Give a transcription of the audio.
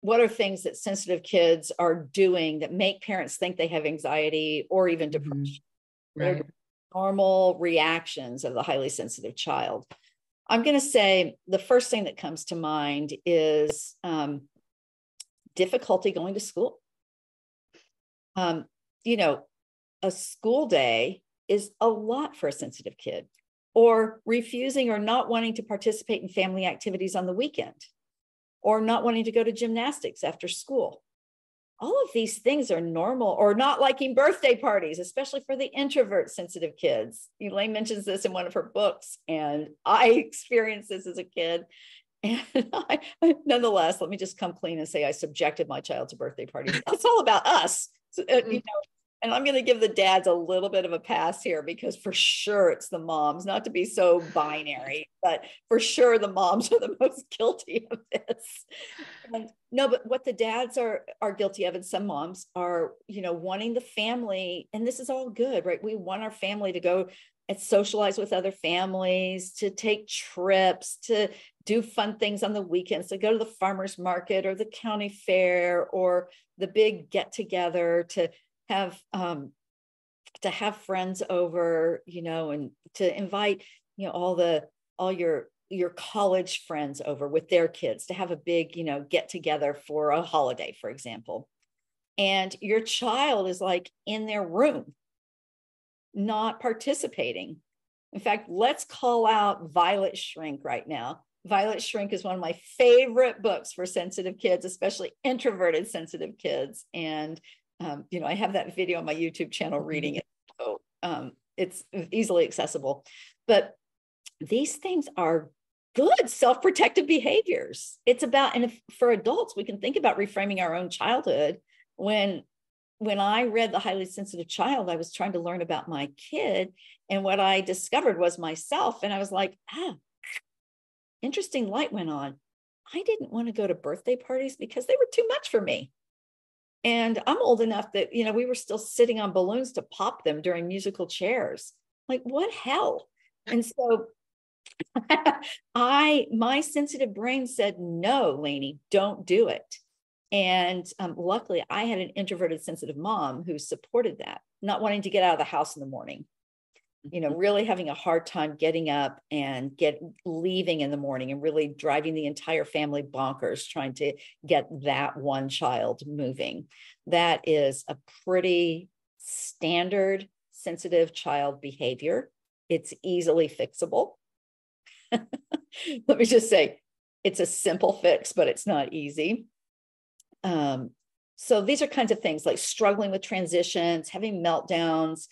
what are things that sensitive kids are doing that make parents think they have anxiety or even depression? Right. What are normal reactions of the highly sensitive child? I'm going to say the first thing that comes to mind is difficulty going to school. You know, a school day is a lot for a sensitive kid, or refusing or not wanting to participate in family activities on the weekend, or not wanting to go to gymnastics after school. All of these things are normal, or not liking birthday parties, especially for the introvert sensitive kids. Alane mentions this in one of her books, and I experienced this as a kid. And nonetheless, let me just come clean and say I subjected my child to birthday parties. It's all about us. So, and I'm going to give the dads a little bit of a pass here, because for sure it's the moms, not to be so binary, but for sure the moms are the most guilty of this. And no, but what the dads are guilty of, and some moms are, wanting the family, and this is all good, right? We want our family to go and socialize with other families, to take trips, to do fun things on the weekends, to go to the farmer's market or the county fair or the big get together, to have friends over, and to invite, all your college friends over with their kids, to have a big, get together for a holiday, for example. And your child is like in their room, not participating. In fact, let's call out Violet Shrink right now. Violet Shrink is one of my favorite books for sensitive kids, especially introverted sensitive kids. And I have that video on my YouTube channel reading it. So it's easily accessible. But these things are good self-protective behaviors. It's about, and for adults, we can think about reframing our own childhood. When I read The Highly Sensitive Child, I was trying to learn about my kid. And what I discovered was myself. And I was like, interesting light went on. I didn't want to go to birthday parties because they were too much for me. And I'm old enough that, we were still sitting on balloons to pop them during musical chairs. Like, what hell? And so my sensitive brain said, no, Lainey, don't do it. And luckily, I had an introverted, sensitive mom who supported that, not wanting to get out of the house in the morning, really having a hard time getting up and leaving in the morning, and really driving the entire family bonkers trying to get that one child moving. That is a pretty standard sensitive child behavior. It's easily fixable. Let me just say, it's a simple fix, but it's not easy. So these are kinds of things like struggling with transitions, having meltdowns,